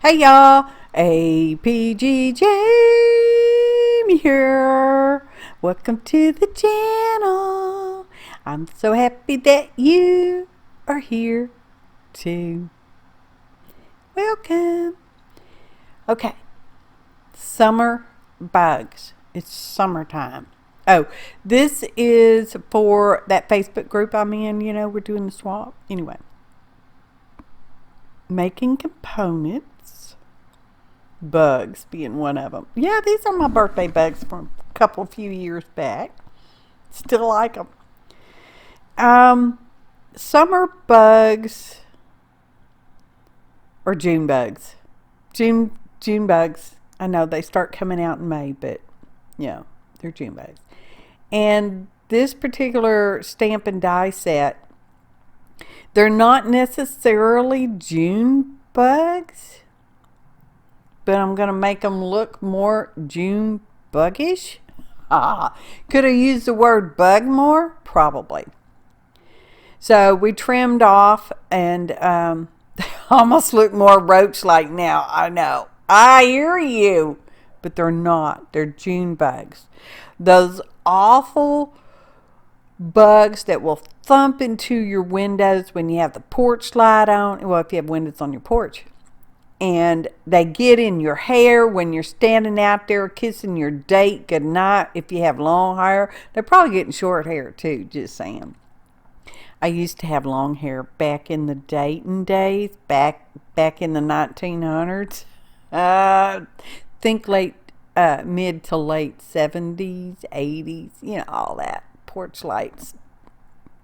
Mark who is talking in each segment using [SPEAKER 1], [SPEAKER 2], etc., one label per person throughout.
[SPEAKER 1] Hey y'all, APG Jamie here. Welcome to the channel. I'm so happy that you are here too. Welcome. Okay, summer bugs. It's summertime. Oh, this is for that Facebook group I'm in. You know, we're doing the swap. Anyway, making components. Bugs being one of them. Yeah, these are my birthday bugs from a few years back. Still like them. Summer bugs or June bugs. June bugs. I know they start coming out in May, but yeah, they're June bugs. And this particular stamp and die set, they're not necessarily June bugs, but I'm going to make them look more June buggish. Could I use the word bug more? Probably. So we trimmed off and they almost look more roach-like now. I know. I hear you. But they're not. They're June bugs. Those awful bugs that will thump into your windows when you have the porch light on. Well, if you have windows on your porch. And they get in your hair when you're standing out there kissing your date goodnight. If you have long hair, they're probably getting short hair too, just saying. I used to have long hair back in the dating days, back in the 1900s. Think mid to late 70s, 80s, you know, all that. Porch lights.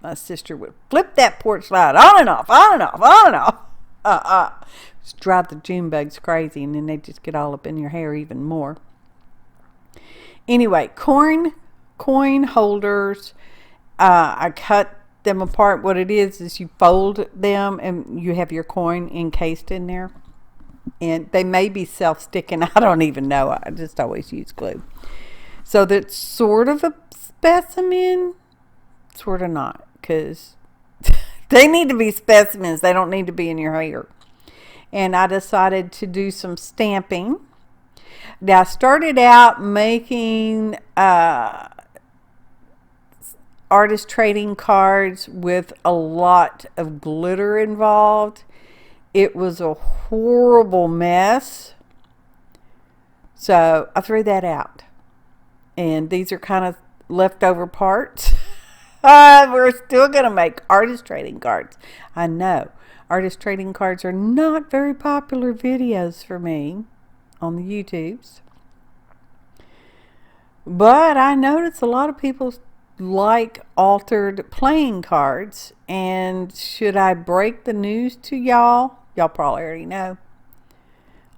[SPEAKER 1] My sister would flip that porch light on and off, on and off, on and off. Just drive the June bugs crazy, and then they just get all up in your hair even more. Anyway, coin holders. I cut them apart. What it is you fold them, and you have your coin encased in there. And they may be self-sticking. I don't even know. I just always use glue. So that's sort of a specimen. Sort of not, because they need to be specimens. They don't need to be in your hair. And I decided to do some stamping. Now, I started out making artist trading cards with a lot of glitter involved. It was a horrible mess. So I threw that out. And these are kind of leftover parts. We're still going to make artist trading cards. I know. Artist trading cards are not very popular videos for me on the YouTubes. But I notice a lot of people like altered playing cards. And should I break the news to y'all? Y'all probably already know.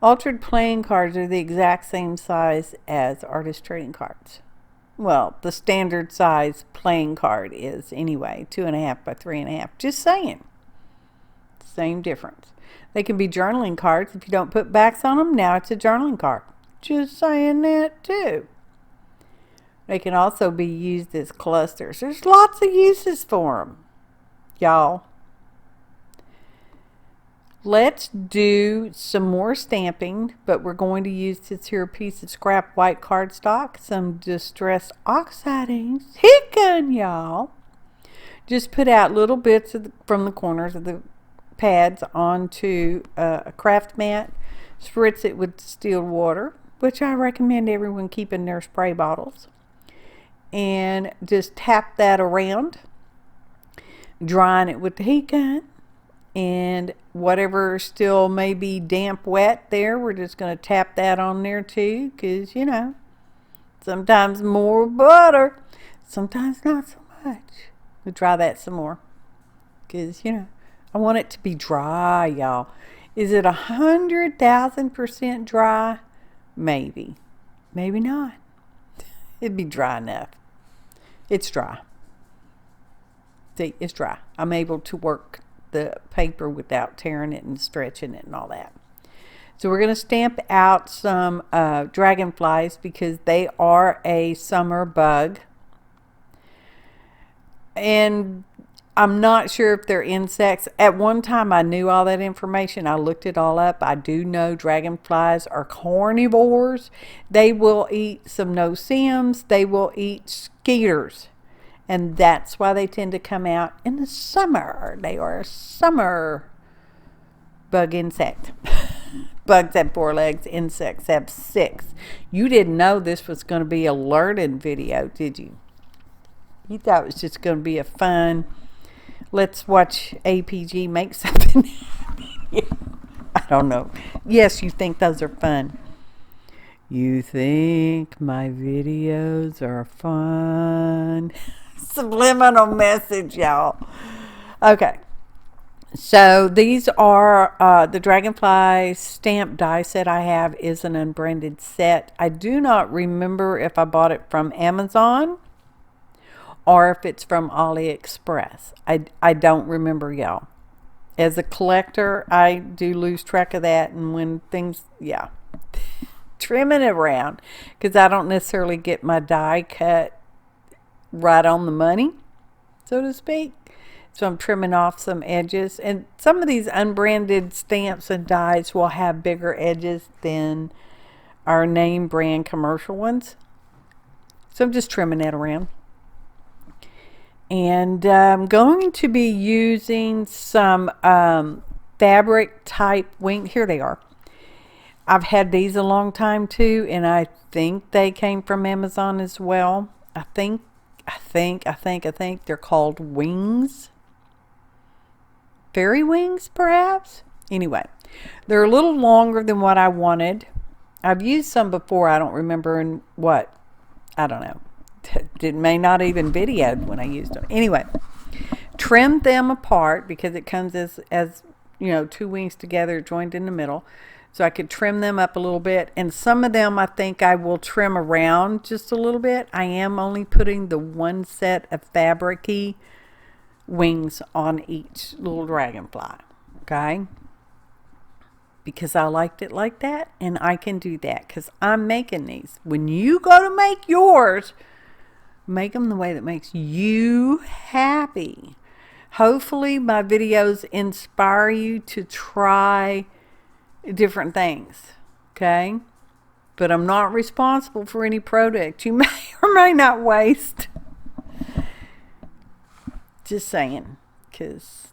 [SPEAKER 1] Altered playing cards are the exact same size as artist trading cards. Well, the standard size playing card is anyway 2.5 by 3.5. Just saying. Same difference. They can be journaling cards. If you don't put backs on them, now it's a journaling card. Just saying that too. They can also be used as clusters. There's lots of uses for them, y'all. Let's do some more stamping, but we're going to use this here piece of scrap white cardstock, some distressed oxide inks. Heat gun, y'all. Just put out little bits from the corners of the pads onto a craft mat. Spritz it with distilled water, which I recommend everyone keep in their spray bottles. And just tap that around, drying it with the heat gun. And whatever still may be damp wet there, we're just going to tap that on there too, because, you know, sometimes more butter, sometimes not so much. We'll try that some more, because, you know, I want it to be dry, y'all. Is it 100,000% dry? Maybe. Maybe not. It'd be dry enough. It's dry. See, it's dry. I'm able to work the paper without tearing it and stretching it and all that. So we're going to stamp out some dragonflies because they are a summer bug. And I'm not sure if they're insects. At one time, I knew all that information. I looked it all up. I do know dragonflies are carnivores. They will eat some no-see-ums. They will eat skeeters. And that's why they tend to come out in the summer. They are a summer bug insect. Bugs have 4 legs. Insects have 6. You didn't know this was going to be a learning video, did you? You thought it was just going to be a fun, let's watch APG make something. I don't know. Yes, you think those are fun. You think my videos are fun. Subliminal message, y'all. Okay. So these are the dragonfly stamp die set I have is an unbranded set. I do not remember if I bought it from Amazon or if it's from AliExpress. I don't remember, y'all. As a collector, I do lose track of that, and when things, yeah. Trimming it around, because I don't necessarily get my die cut right on the money, so to speak. So I'm trimming off some edges. And some of these unbranded stamps and dies will have bigger edges than our name brand commercial ones. So I'm just trimming that around. And I'm going to be using some fabric type wing. Here they are. I've had these a long time too, and I think they came from Amazon as well. I think they're called wings. Fairy wings, perhaps? Anyway, they're a little longer than what I wanted. I've used some before. I don't remember in what. I don't know. It may not even videoed when I used them. Anyway, trim them apart because it comes as you know, 2 wings together joined in the middle. So I could trim them up a little bit. And some of them I think I will trim around just a little bit. I am only putting the 1 set of fabric-y wings on each little dragonfly. Okay? Because I liked it like that, and I can do that because I'm making these. When you go to make yours, make them the way that makes you happy. Hopefully my videos inspire you to try different things. Okay? But I'm not responsible for any product you may or may not waste. Just saying, because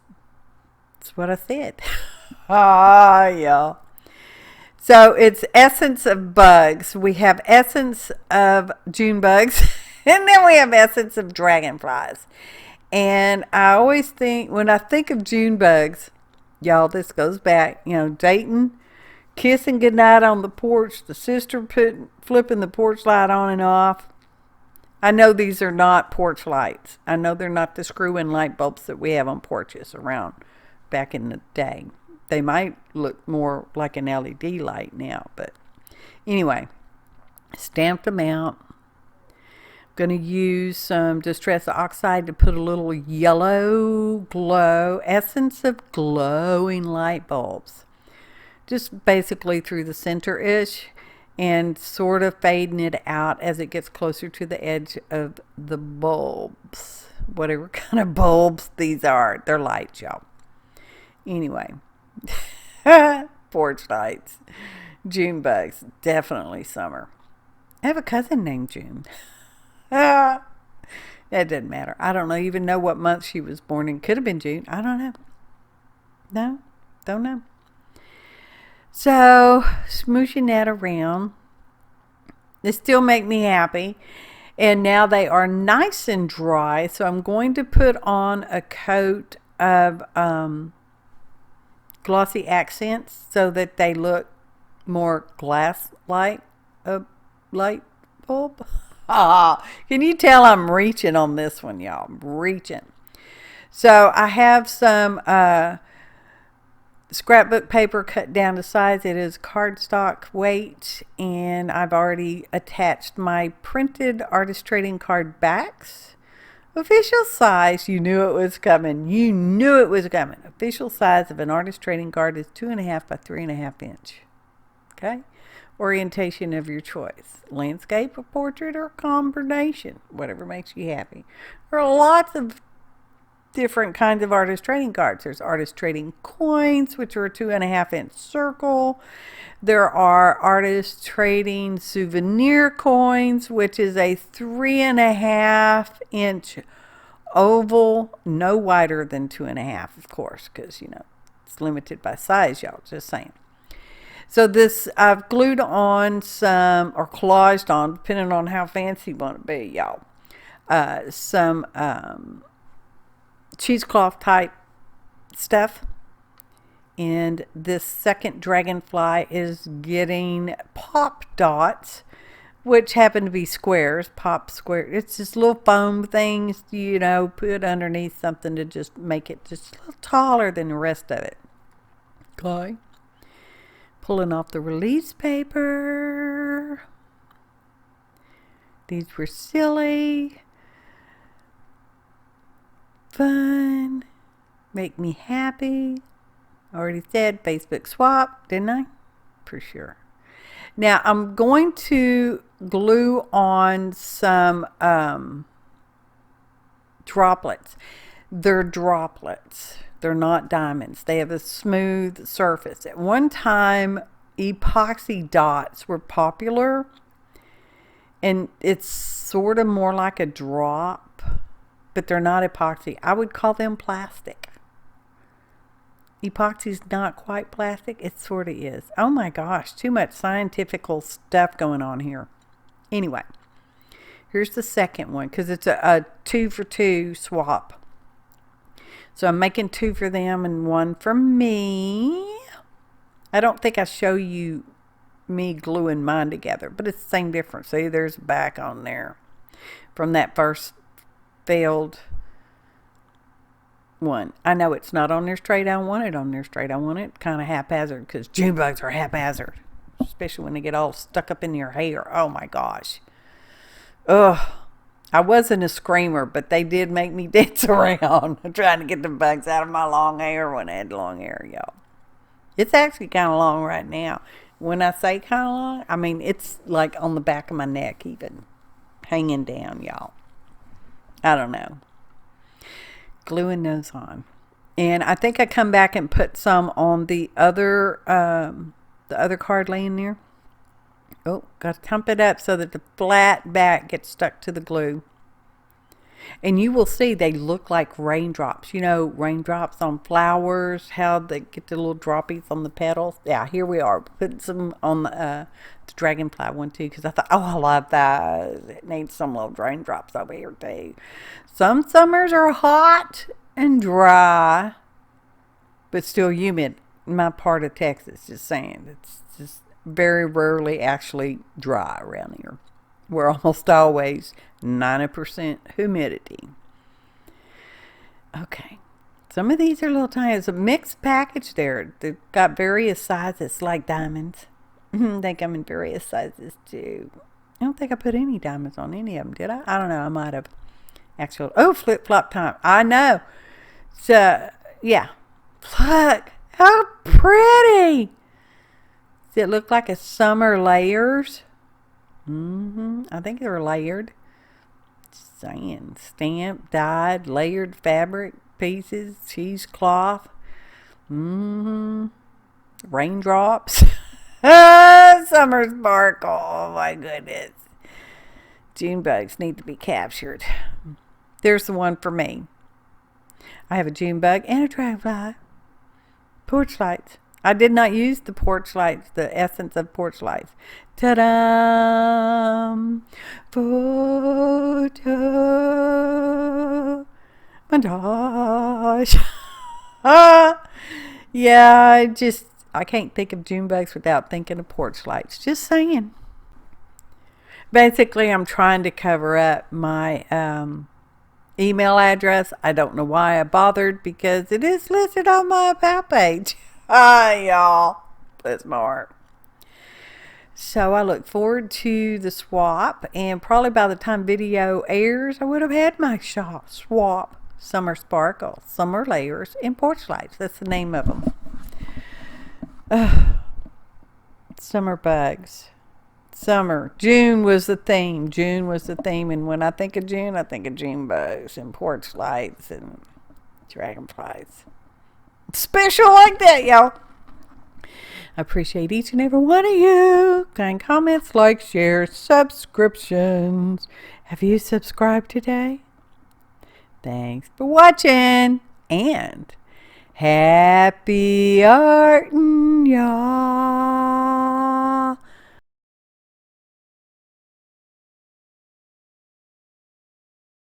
[SPEAKER 1] that's what I said. Ah, y'all. So it's essence of bugs. We have essence of June bugs, and then we have essence of dragonflies. And I always think, when I think of June bugs, y'all, this goes back, you know, dating, kissing goodnight on the porch, the sister flipping the porch light on and off. I know these are not porch lights. I know they're not the screw-in light bulbs that we have on porches around back in the day. They might look more like an LED light now, but anyway, stamped them out. I'm going to use some distress oxide to put a little yellow glow, essence of glowing light bulbs. Just basically through the center-ish. And sort of fading it out as it gets closer to the edge of the bulbs. Whatever kind of bulbs these are. They're lights, y'all. Anyway. Porch lights. June bugs. Definitely summer. I have a cousin named June. That doesn't matter. I don't even know what month she was born in. Could have been June. I don't know. No. Don't know. So, smooshing that around. They still make me happy. And now they are nice and dry. So, I'm going to put on a coat of glossy accents so that they look more glass-like a light bulb. Can you tell I'm reaching on this one, y'all? I'm reaching. So, I have some scrapbook paper cut down to size. It is cardstock weight, and I've already attached my printed artist trading card backs. Official size, you knew it was coming. You knew it was coming. Official size of an artist trading card is 2.5 by 3.5 inch. Okay? Orientation of your choice. Landscape, or portrait, or combination. Whatever makes you happy. There are lots of different kinds of artist trading cards. There's artist trading coins, which are a 2.5-inch circle. There are artist trading souvenir coins, which is a 3.5-inch oval, no wider than 2.5, of course, because, you know, it's limited by size, y'all, just saying. So this, I've glued on some, or collaged on, depending on how fancy you want to be, y'all, some cheesecloth type stuff. And this second dragonfly is getting pop dots, which happen to be squares, pop square. It's just little foam things, you know, put underneath something to just make it just a little taller than the rest of it. Okay. Pulling off the release paper. These were silly. Fun. Make me happy. Already said Facebook swap, didn't I? For sure. Now I'm going to glue on some droplets. They're droplets. They're not diamonds. They have a smooth surface. At one time, epoxy dots were popular, and it's sort of more like a drop, but they're not epoxy. I would call them plastic. Epoxy's not quite plastic. It sort of is. Oh my gosh, too much scientific stuff going on here. Anyway, here's the second one, because it's a 2-for-2 swap. So I'm making 2 for them and 1 for me. I don't think I show you me gluing mine together, but it's the same difference. See, there's a back on there from that first failed one. I know it's not on there straight. I want it on there straight. I want it kind of haphazard, because June bugs are haphazard, especially when they get all stuck up in your hair. Oh my gosh. Ugh. I wasn't a screamer, but they did make me dance around trying to get the bugs out of my long hair when I had long hair, y'all. It's actually kind of long right now. When I say kind of long, I mean it's like on the back of my neck even. Hanging down, y'all. I don't know. Gluing those on. And I think I come back and put some on the other card laying there. Oh, got to pump it up so that the flat back gets stuck to the glue. And you will see they look like raindrops. You know, raindrops on flowers, how they get the little droppies on the petals. Yeah, here we are. Putting some on the dragonfly one too, because I thought, oh, I love that. It needs some little raindrops over here too. Some summers are hot and dry, but still humid. In my part of Texas, just saying. It's just very rarely actually dry around here. We're almost always 90% humidity. Okay. Some of these are little tiny. It's a mixed package there. They've got various sizes like diamonds. They come in various sizes too. I don't think I put any diamonds on any of them, did I? I don't know. I might have. Actually, oh, flip-flop time. I know. So, yeah. Look. How pretty. Does it look like a summer layers? I think they're layered. Just saying. Stamped, dyed, layered fabric pieces, cheesecloth. Raindrops. Summer sparkle. Oh my goodness. June bugs need to be captured. There's the one for me. I have a June bug and a dragonfly. Porch lights. I did not use the porch lights, the essence of porch lights. Ta-da! Photo montage. Yeah, I can't think of June bugs without thinking of porch lights. Just saying. Basically, I'm trying to cover up my email address. I don't know why I bothered, because it is listed on my About page. Hi, y'all. Bless my heart. So I look forward to the swap, and probably by the time video airs, I would have had my swap. Summer Sparkle, Summer Layers, and Porch Lights. That's the name of them. Summer bugs. Summer. June was the theme. June was the theme. And when I think of June, I think of June bugs and porch lights. And dragonflies. Special like that, y'all. I appreciate each and every one of you. Kind comments, likes, shares, subscriptions. Have you subscribed today? Thanks for watching. And happy artin', y'all.